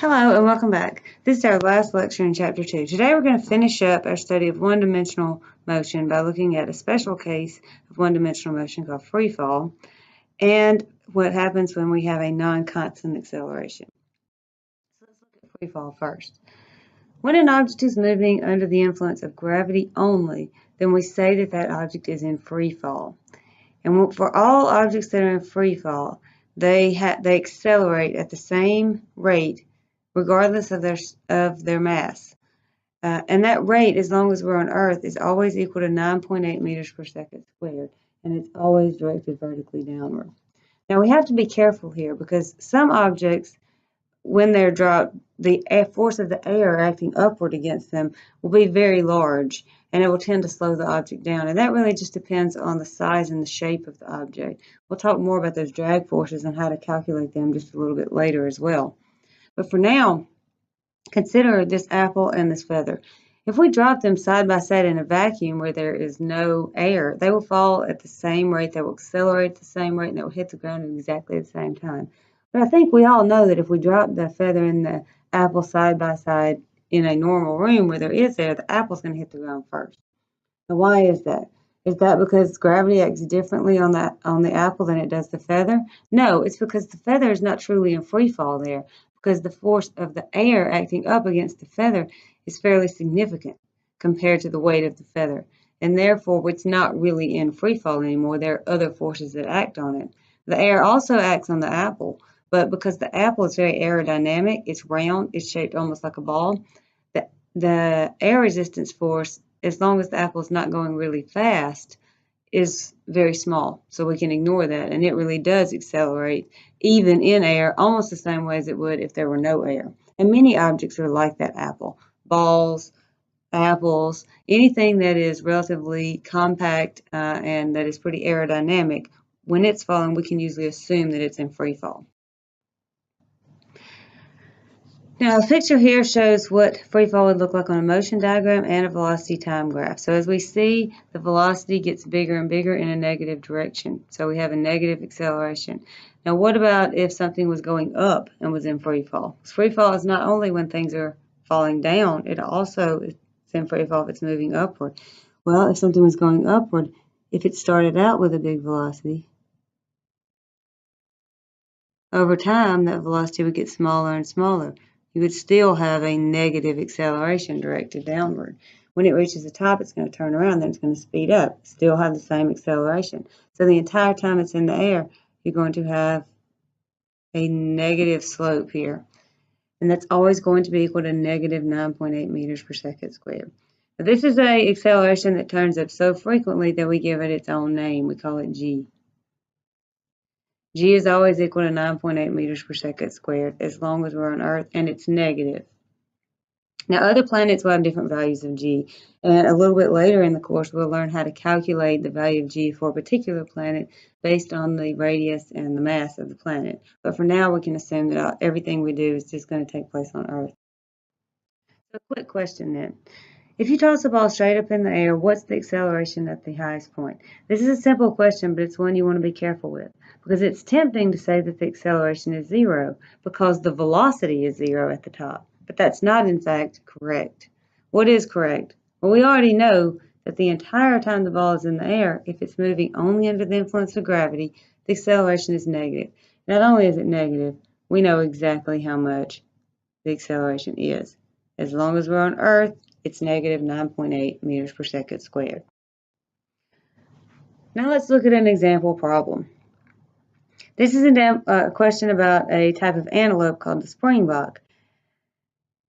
Hello and welcome back. This is our last lecture in Chapter 2. Today we're going to finish up our study of one-dimensional motion by looking at a special case of one-dimensional motion called free fall and what happens when we have a non-constant acceleration. So let's look at free fall first. When an object is moving under the influence of gravity only, then we say that that object is in free fall. And for all objects that are in free fall, they accelerate at the same rate regardless of their mass. And that rate, as long as we're on Earth, is always equal to 9.8 meters per second squared, and it's always directed vertically downward. Now we have to be careful here because some objects, when they're dropped, the force of the air acting upward against them will be very large, and it will tend to slow the object down. And that really just depends on the size and the shape of the object. We'll talk more about those drag forces and how to calculate them just a little bit later as well. But for now, consider this apple and this feather. If we drop them side by side in a vacuum where there is no air, they will fall at the same rate, they will accelerate at the same rate, and they will hit the ground at exactly the same time. But I think we all know that if we drop the feather and the apple side by side in a normal room where there is air, the apple's going to hit the ground first. Now, why is that? Is that because gravity acts differently on the apple than it does the feather? No, it's because the feather is not truly in free fall there, because the force of the air acting up against the feather is fairly significant compared to the weight of the feather. And therefore, it's not really in free fall anymore. There are other forces that act on it. The air also acts on the apple, but because the apple is very aerodynamic, it's round, it's shaped almost like a ball, the air resistance force, as long as the apple is not going really fast, is very small, so we can ignore that, and it really does accelerate even in air almost the same way as it would if there were no air. And many objects are like that apple. Balls, apples, anything that is relatively compact and that is pretty aerodynamic, when it's falling, we can usually assume that it's in free fall. Now, the picture here shows what free fall would look like on a motion diagram and a velocity time graph. So as we see, the velocity gets bigger and bigger in a negative direction. So we have a negative acceleration. Now, what about if something was going up and was in free fall? Free fall is not only when things are falling down, it also is in free fall if it's moving upward. Well, if something was going upward, if it started out with a big velocity, over time, that velocity would get smaller and smaller. You would still have a negative acceleration directed downward. When it reaches the top, it's going to turn around, then it's going to speed up, still have the same acceleration. So the entire time it's in the air, you're going to have a negative slope here. And that's always going to be equal to negative 9.8 meters per second squared. Now, this is an acceleration that turns up so frequently that we give it its own name. We call it g. G is always equal to 9.8 meters per second squared as long as we're on Earth, and it's negative. Now, other planets will have different values of G, and a little bit later in the course, we'll learn how to calculate the value of G for a particular planet based on the radius and the mass of the planet. But for now, we can assume that everything we do is just going to take place on Earth. So, a quick question then. If you toss a ball straight up in the air, what's the acceleration at the highest point? This is a simple question, but it's one you want to be careful with, because it's tempting to say that the acceleration is zero because the velocity is zero at the top. But that's not, in fact, correct. What is correct? Well, we already know that the entire time the ball is in the air, if it's moving only under the influence of gravity, the acceleration is negative. Not only is it negative, we know exactly how much the acceleration is. As long as we're on Earth, it's negative 9.8 meters per second squared. Now let's look at an example problem. This is a question about a type of antelope called the springbok.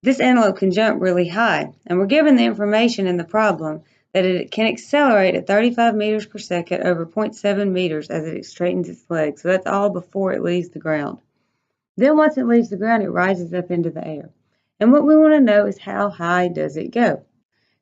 This antelope can jump really high, and we're given the information in the problem that it can accelerate at 35 meters per second over 0.7 meters as it straightens its legs. So that's all before it leaves the ground. Then once it leaves the ground, it rises up into the air. And what we want to know is how high does it go?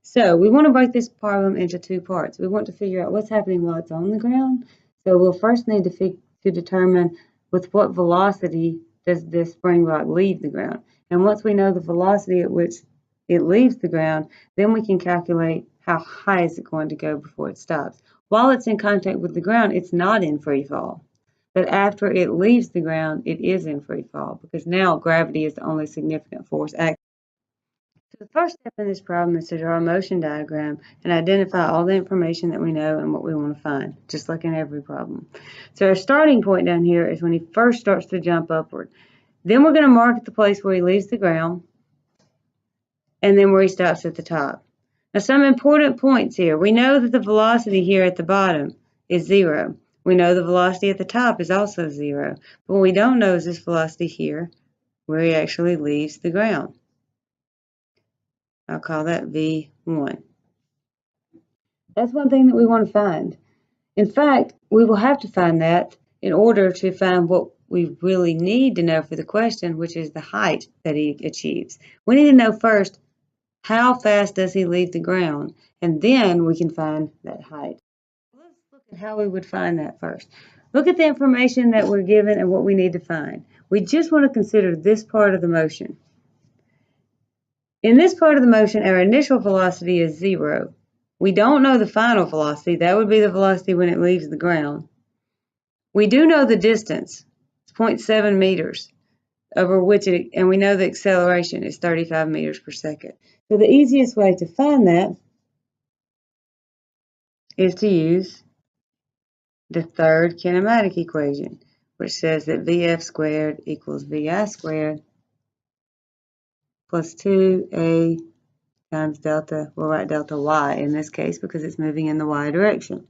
So we want to break this problem into two parts. We want to figure out what's happening while it's on the ground. So we'll first need to determine with what velocity does this springbok leave the ground. And once we know the velocity at which it leaves the ground, then we can calculate how high is it going to go before it stops. While it's in contact with the ground, it's not in free fall. that after it leaves the ground, it is in free fall because now gravity is the only significant force acting. So the first step in this problem is to draw a motion diagram and identify all the information that we know and what we want to find, just like in every problem. So our starting point down here is when he first starts to jump upward. Then we're going to mark at the place where he leaves the ground, and then where he stops at the top. Now, some important points here. We know that the velocity here at the bottom is 0. We know the velocity at the top is also 0. But what we don't know is this velocity here, where he actually leaves the ground. I'll call that V1. That's one thing that we want to find. In fact, we will have to find that in order to find what we really need to know for the question, which is the height that he achieves. We need to know first, how fast does he leave the ground? And then we can find that height. Let's look at how we would find that first. Look at the information that we're given and what we need to find. We just want to consider this part of the motion. In this part of the motion, our initial velocity is 0. We don't know the final velocity. That would be the velocity when it leaves the ground. We do know the distance. It's 0.7 meters, over which and we know the acceleration is 35 meters per second. So the easiest way to find that is to use the third kinematic equation, which says that Vf squared equals Vi squared plus 2a times delta, we'll write delta y in this case because it's moving in the y direction.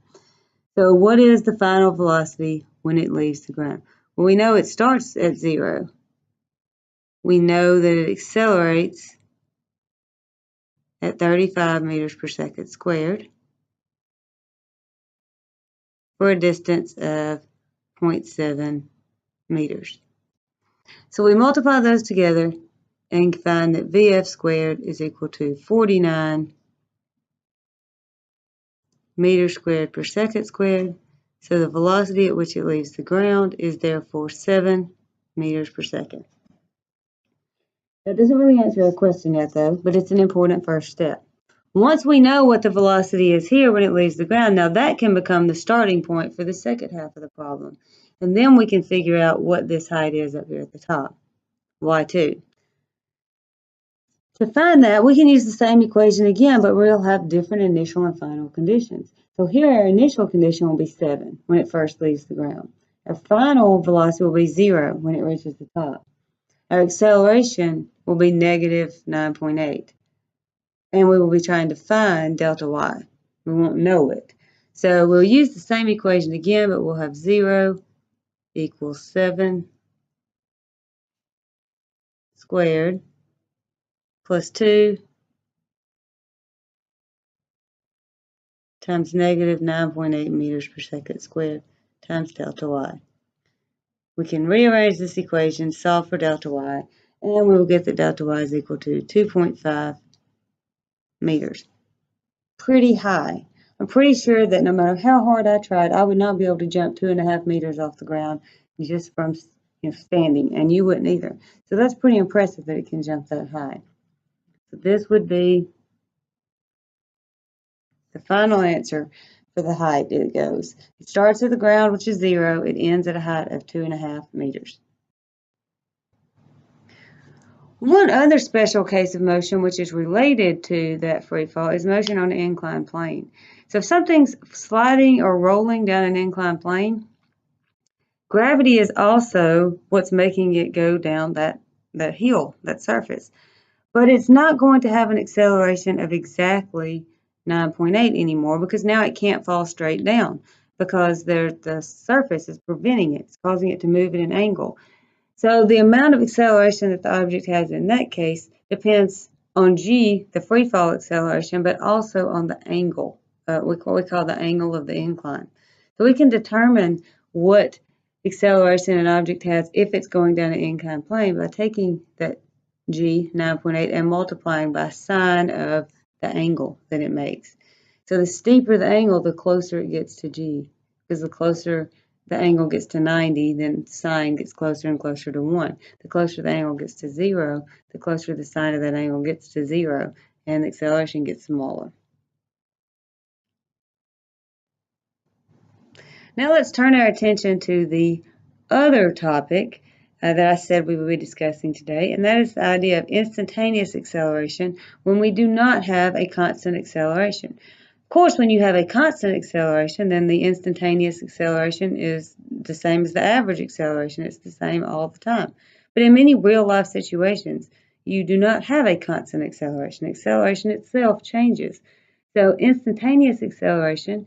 So what is the final velocity when it leaves the ground? Well, we know it starts at 0. We know that it accelerates at 35 meters per second squared for a distance of 0.7 meters. So we multiply those together and find that Vf squared is equal to 49 meters squared per second squared. So the velocity at which it leaves the ground is therefore 7 meters per second. That doesn't really answer the question yet though, but it's an important first step. Once we know what the velocity is here when it leaves the ground, now that can become the starting point for the second half of the problem. And then we can figure out what this height is up here at the top, y2. To find that, we can use the same equation again, but we'll have different initial and final conditions. So here our initial condition will be 7 when it first leaves the ground. Our final velocity will be 0 when it reaches the top. Our acceleration will be negative 9.8. And we will be trying to find delta y. We won't know it. So we'll use the same equation again, but we'll have 0 equals 7 squared plus 2 times negative 9.8 meters per second squared times delta y. We can rearrange this equation, solve for delta y, and we will get that delta y is equal to 2.5 meters. Pretty high. I'm pretty sure that no matter how hard I tried, I would not be able to jump 2.5 meters off the ground just from standing, and you wouldn't either. So that's pretty impressive that it can jump that high. So this would be the final answer for the height. It goes. It starts at the ground, which is 0. It ends at a height of 2.5 meters. One other special case of motion which is related to that free fall is motion on an inclined plane. So if something's sliding or rolling down an inclined plane, gravity is also what's making it go down that hill, that surface. But it's not going to have an acceleration of exactly 9.8 anymore because now it can't fall straight down because the surface is preventing it. It's causing it to move at an angle. So the amount of acceleration that the object has in that case depends on g, the free fall acceleration, but also on the angle, what we call the angle of the incline. So we can determine what acceleration an object has if it's going down an inclined plane by taking that g, 9.8, and multiplying by sine of the angle that it makes. So the steeper the angle, the closer it gets to g, because the closer the angle gets to 90, then sine gets closer and closer to 1. The closer the angle gets to 0, the closer the sine of that angle gets to 0, and the acceleration gets smaller. Now let's turn our attention to the other topic that I said we would be discussing today, and that is the idea of instantaneous acceleration when we do not have a constant acceleration. Of course, when you have a constant acceleration, then the instantaneous acceleration is the same as the average acceleration. It's the same all the time. But in many real-life situations, you do not have a constant acceleration. Acceleration itself changes. So instantaneous acceleration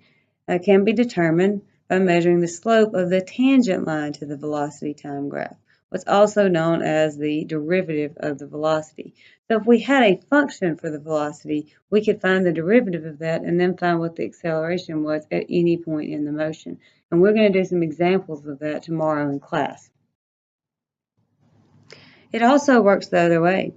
can be determined by measuring the slope of the tangent line to the velocity time graph, what's also known as the derivative of the velocity. So if we had a function for the velocity, we could find the derivative of that and then find what the acceleration was at any point in the motion. And we're going to do some examples of that tomorrow in class. It also works the other way.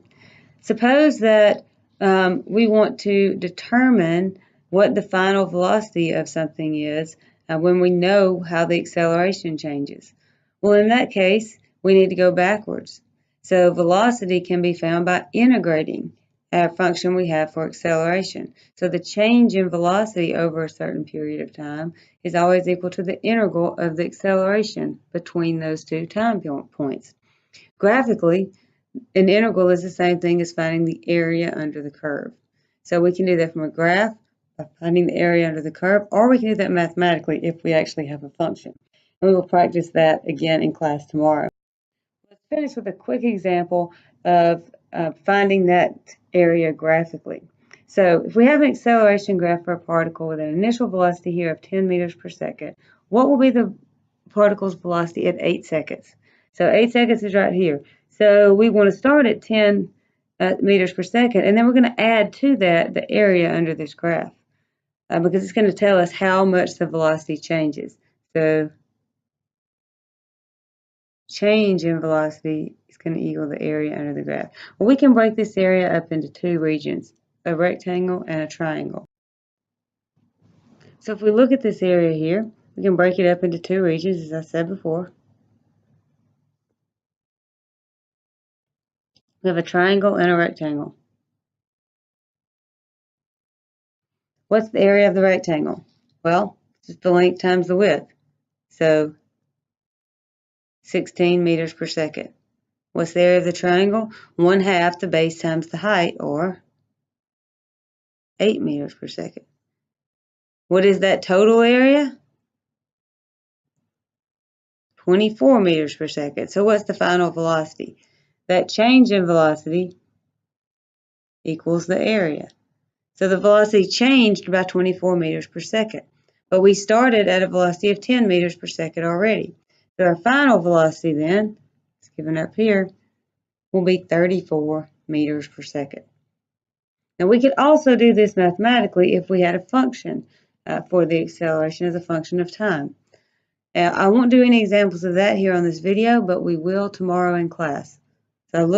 Suppose that we want to determine what the final velocity of something is when we know how the acceleration changes. Well, in that case, we need to go backwards. So velocity can be found by integrating a function we have for acceleration. So the change in velocity over a certain period of time is always equal to the integral of the acceleration between those two time points. Graphically, an integral is the same thing as finding the area under the curve. So we can do that from a graph by finding the area under the curve, or we can do that mathematically if we actually have a function. And we will practice that again in class tomorrow. Let's finish with a quick example of finding that area graphically. So if we have an acceleration graph for a particle with an initial velocity here of 10 meters per second, what will be the particle's velocity at 8 seconds? So 8 seconds is right here. So we want to start at 10 meters per second, and then we're going to add to that the area under this graph because it's going to tell us how much the velocity changes. So change in velocity is going to equal the area under the graph. Well, we can break this area up into two regions, a rectangle and a triangle. So if we look at this area here, we can break it up into two regions, as I said before. We have a triangle and a rectangle. What's the area of the rectangle? Well, it's just the length times the width. So 16 meters per second. What's the area of the triangle? 1/2 the base times the height, or 8 meters per second. What is that total area? 24 meters per second. So what's the final velocity? That change in velocity equals the area. So the velocity changed by 24 meters per second. But we started at a velocity of 10 meters per second already. So our final velocity then, it's given up here, will be 34 meters per second. Now we could also do this mathematically if we had a function for the acceleration as a function of time. I won't do any examples of that here on this video, but we will tomorrow in class. So look